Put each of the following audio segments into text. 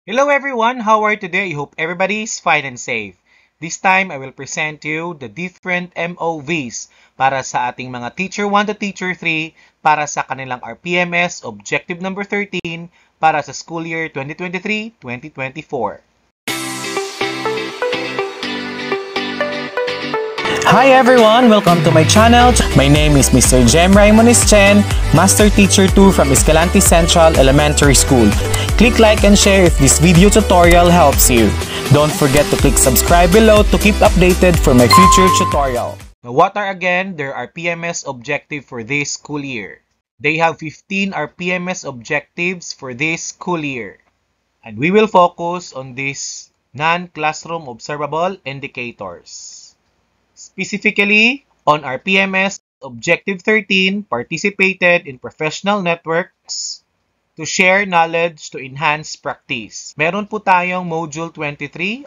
Hello everyone, how are you today? I hope everybody is fine and safe. This time, I will present to you the different MOVs para sa ating mga Teacher 1 to Teacher 3 para sa kanilang RPMS Objective number 13 para sa school year 2023-2024. Hi everyone! Welcome to my channel. My name is Mr. Jem Raimones Chen, Master Teacher 2 from Escalante Central Elementary School. Click like and share if this video tutorial helps you. Don't forget to click subscribe below to keep updated for my future tutorial. Now, what are again their RPMS objective for this school year? They have 15 RPMS objectives for this school year. And we will focus on these non-classroom observable indicators. Specifically, on RPMS Objective 13, participated in professional networks to share knowledge to enhance practice. Meron po tayong Module 23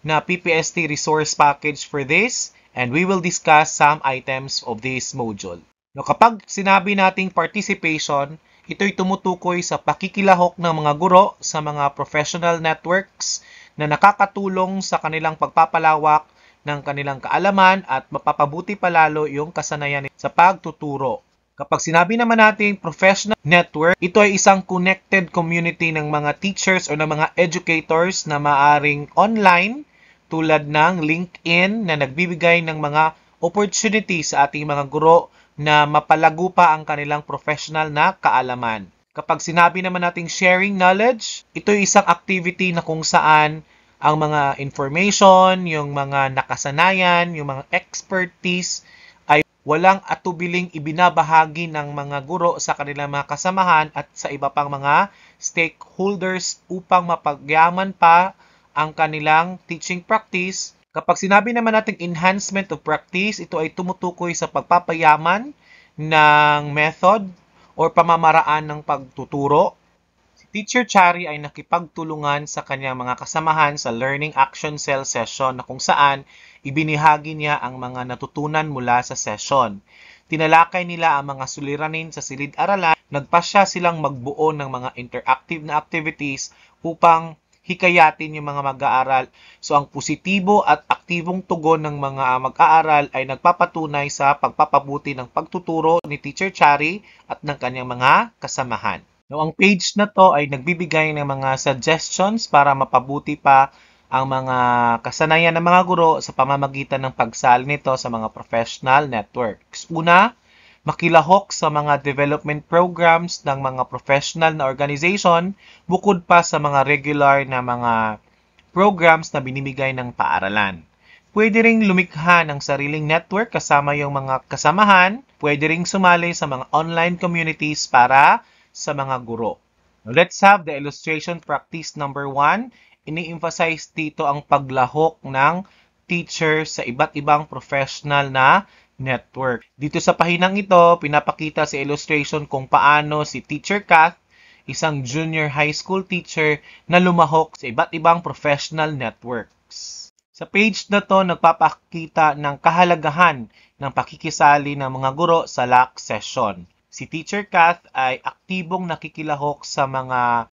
na PPST resource package for this, and we will discuss some items of this module. Now, kapag sinabi nating participation, ito'y tumutukoy sa pakikilahok ng mga guro sa mga professional networks na nakakatulong sa kanilang pagpapalawak ng kanilang kaalaman at mapapabuti palalo yung kasanayan sa pagtuturo. Kapag sinabi naman natin professional network, ito ay isang connected community ng mga teachers o ng mga educators na maaring online tulad ng LinkedIn na nagbibigay ng mga opportunities sa ating mga guro na mapalago pa ang kanilang professional na kaalaman. Kapag sinabi naman nating sharing knowledge, ito ay isang activity na kung saan ang mga information, yung mga nakasanayan, yung mga expertise ay walang atubiling ibinabahagi ng mga guro sa kanilang mga kasamahan at sa iba pang mga stakeholders upang mapagyaman pa ang kanilang teaching practice. Kapag sinabi naman natin enhancement of practice, ito ay tumutukoy sa pagpapayaman ng method o pamamaraan ng pagtuturo. Teacher Chari ay nakipagtulungan sa kanyang mga kasamahan sa Learning Action Cell session na kung saan ibinahagi niya ang mga natutunan mula sa session. Tinalakay nila ang mga suliranin sa silid-aralan, nagpasya silang magbuo ng mga interactive na activities upang hikayatin yung mga mag-aaral. So ang positibo at aktibong tugon ng mga mag-aaral ay nagpapatunay sa pagpapabuti ng pagtuturo ni Teacher Chari at ng kanyang mga kasamahan. Now, ang page na to ay nagbibigay ng mga suggestions para mapabuti pa ang mga kasanayan ng mga guro sa pamamagitan ng pagsali nito sa mga professional networks. Una, makilahok sa mga development programs ng mga professional na organization bukod pa sa mga regular na mga programs na binibigay ng paaralan. Pwede ring lumikha ng sariling network kasama yung mga kasamahan. Pwede ring sumali sa mga online communities para sa mga guro. Now, let's have the illustration practice number 1. Ini-emphasize dito ang paglahok ng teacher sa iba't ibang professional na network. Dito sa pahinang ito, pinapakita sa illustration kung paano si Teacher Kath, isang junior high school teacher na lumahok sa iba't ibang professional networks. Sa page na to, nagpapakita ng kahalagahan ng pakikisali ng mga guro sa LAC session. Si Teacher Kath ay aktibong nakikilahok sa mga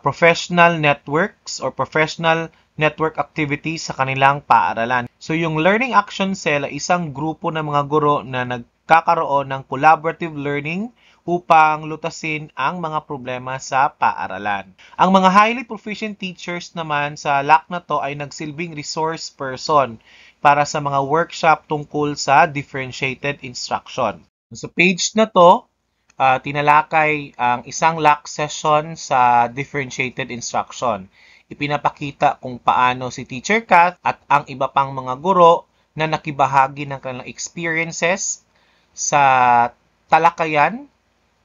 professional networks or professional network activities sa kanilang paaralan. So yung Learning Action Cell ay isang grupo ng mga guro na nagkakaroon ng collaborative learning upang lutasin ang mga problema sa paaralan. Ang mga highly proficient teachers naman sa LAC na to ay nagsilbing resource person para sa mga workshop tungkol sa differentiated instruction. Sa page na to, tinalakay ang isang LAC session sa differentiated instruction. Ipinapakita kung paano si Teacher Kath at ang iba pang mga guro na nakibahagi ng kanilang experiences sa talakayan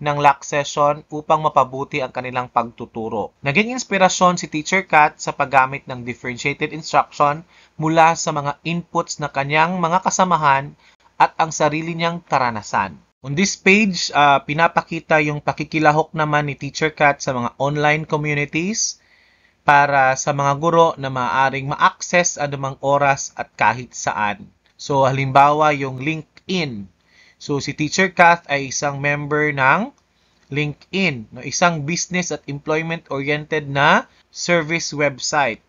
ng LAC session upang mapabuti ang kanilang pagtuturo. Naging inspirasyon si Teacher Kath sa paggamit ng differentiated instruction mula sa mga inputs na kanyang mga kasamahan at ang sarili niyang karanasan. On this page, pinapakita yung pakikilahok naman ni Teacher Kath sa mga online communities para sa mga guro na maaaring ma-access anumang oras at kahit saan. So, halimbawa yung LinkedIn. So, si Teacher Kath ay isang member ng LinkedIn, no, isang business at employment-oriented na service website.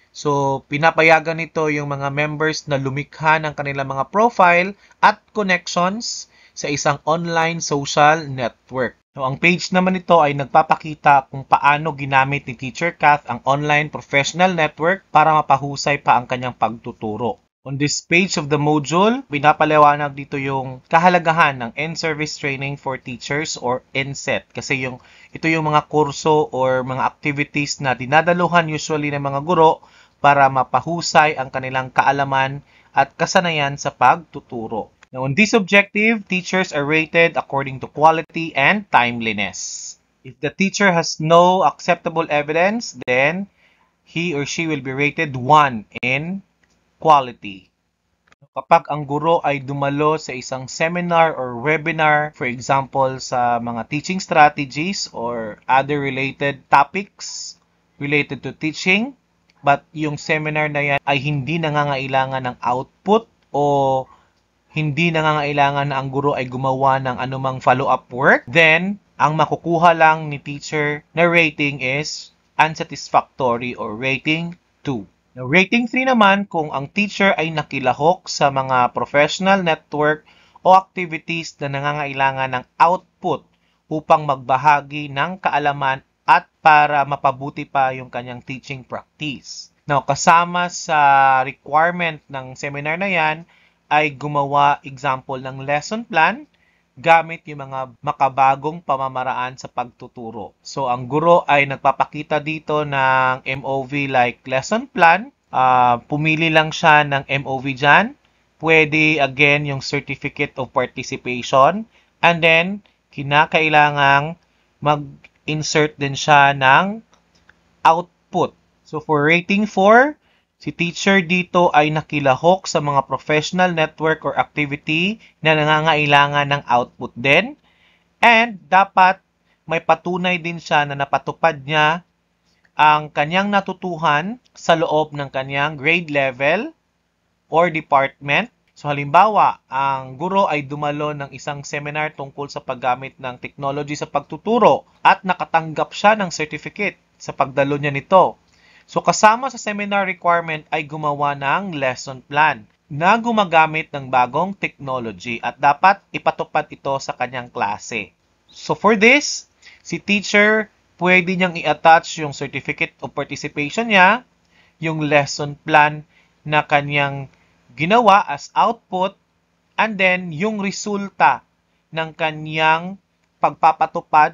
So, pinapayagan nito yung mga members na lumikha ng kanilang mga profile at connections sa isang online social network. So, ang page naman nito ay nagpapakita kung paano ginamit ni Teacher Kath ang online professional network para mapahusay pa ang kanyang pagtuturo. On this page of the module, pinapaliwanag dito yung kahalagahan ng in-service training for teachers or INSET. Kasi ito yung mga kurso or mga activities na dinadaluhan usually ng mga guro para mapahusay ang kanilang kaalaman at kasanayan sa pagtuturo. Now, on this objective, teachers are rated according to quality and timeliness. If the teacher has no acceptable evidence, then he or she will be rated 1 in quality. Kapag ang guro ay dumalo sa isang seminar or webinar, for example, sa mga teaching strategies or other related topics related to teaching, but yung seminar na yan ay hindi nangangailangan ng output o hindi nangangailangan na ang guro ay gumawa ng anumang follow-up work, then ang makukuha lang ni teacher na rating is unsatisfactory or rating 2. Now, rating 3 naman kung ang teacher ay nakilahok sa mga professional network o activities na nangangailangan ng output upang magbahagi ng kaalaman at para mapabuti pa yung kanyang teaching practice. Now, kasama sa requirement ng seminar na yan ay gumawa example ng lesson plan gamit yung mga makabagong pamamaraan sa pagtuturo. So, ang guro ay nagpapakita dito ng MOV like lesson plan. Pumili lang siya ng MOV dyan. Pwede, again, yung certificate of participation. And then, kinakailangang mag-insert din siya ng output. So, for rating 4, si teacher dito ay nakilahok sa mga professional network or activity na nangangailangan ng output din. And dapat may patunay din siya na napatupad niya ang kanyang natutuhan sa loob ng kanyang grade level or department. So halimbawa, ang guro ay dumalo ng isang seminar tungkol sa paggamit ng technology sa pagtuturo at nakatanggap siya ng certificate sa pagdalo niya nito. So, kasama sa seminar requirement ay gumawa ng lesson plan na gumagamit ng bagong technology at dapat ipatupad ito sa kanyang klase. So, for this, si teacher pwede niyang i-attach yung certificate of participation niya, yung lesson plan na kanyang ginawa as output, and then yung resulta ng kanyang pagpapatupad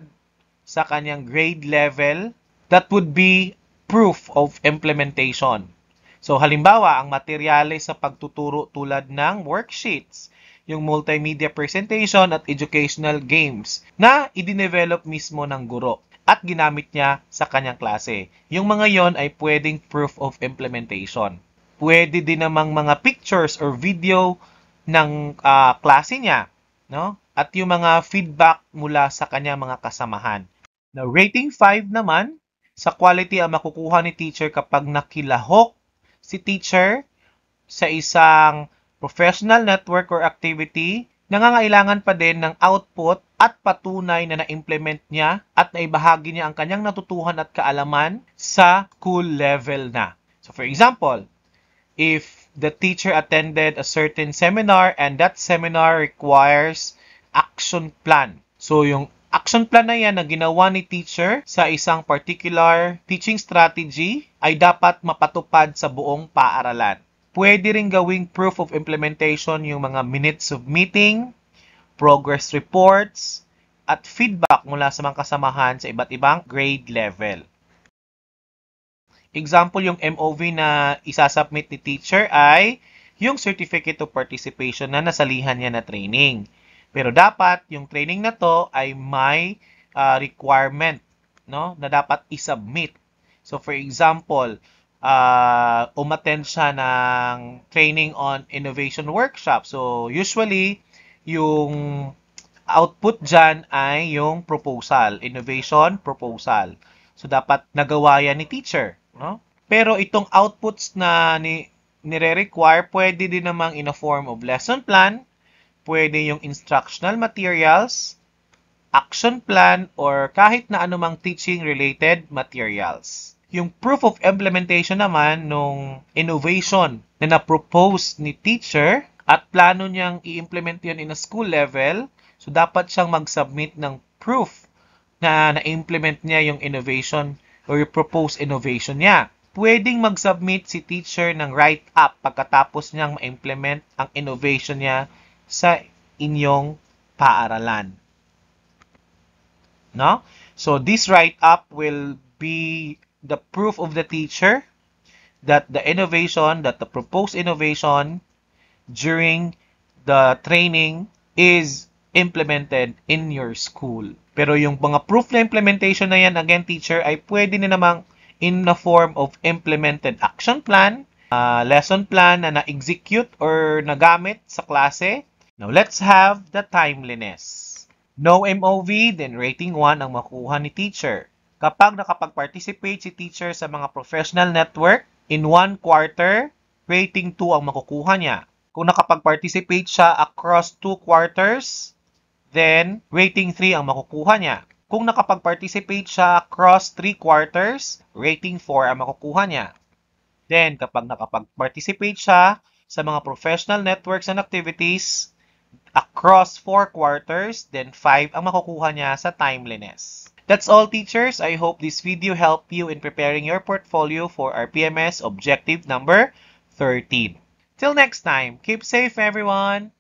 sa kanyang grade level. That would be proof of implementation. So, halimbawa, ang materyales sa pagtuturo tulad ng worksheets, yung multimedia presentation at educational games na i-develop mismo ng guro at ginamit niya sa kanyang klase. Yung mga yon ay pwedeng proof of implementation. Pwede din namang mga pictures or video ng klase niya, no? At yung mga feedback mula sa kanyang mga kasamahan. Now, rating 5 naman, sa quality ang makukuha ni teacher kapag nakilahok si teacher sa isang professional network or activity, nangangailangan pa din ng output at patunay na na-implement niya at naibahagi niya ang kanyang natutuhan at kaalaman sa school level na. So for example, if the teacher attended a certain seminar and that seminar requires action plan. So yung action plan na yan na ginawa ni teacher sa isang particular teaching strategy ay dapat mapatupad sa buong paaralan. Pwede rin gawing proof of implementation yung mga minutes of meeting, progress reports, at feedback mula sa mga kasamahan sa iba't ibang grade level. Example, yung MOV na isasubmit ni teacher ay yung certificate of participation na nasalihan niya na training. Pero dapat yung training na to ay may requirement, no, na dapat i-submit. So for example, umattend siya ng training on innovation workshop. So usually yung output dyan ay yung proposal, innovation proposal. So dapat nagawa yan ni teacher, no? Pero itong outputs na nire-require, pwede din namang in a form of lesson plan, pwede yung instructional materials, action plan, or kahit na anumang teaching-related materials. Yung proof of implementation naman nung innovation na na-propose ni teacher at plano niyang i-implement yun in a school level, so dapat siyang mag-submit ng proof na na-implement niya yung innovation or yung proposed innovation niya. Pwedeng mag-submit si teacher ng write-up pagkatapos niyang ma-implement ang innovation niya sa inyong paaralan. No? So this write-up will be the proof of the teacher that the proposed innovation during the training is implemented in your school. Pero yung mga proof na implementation na yan, again, teacher, ay pwede na namang in the form of implemented action plan, lesson plan na na-execute or nagamit sa klase. Now, let's have the timeliness. No MOV, then rating 1 ang makuha ni teacher. Kapag nakapag-participate si teacher sa mga professional network, in 1 quarter, rating 2 ang makukuha niya. Kung nakapag-participate siya across 2 quarters, then rating 3 ang makukuha niya. Kung nakapag-participate siya across 3 quarters, rating 4 ang makukuha niya. Then, kapag nakapag-participate siya sa mga professional networks and activities across 4 quarters, then 5 ang makukuha niya sa timeliness. That's all, teachers. I hope this video helped you in preparing your portfolio for our PMS objective number 13. Till next time, keep safe, everyone!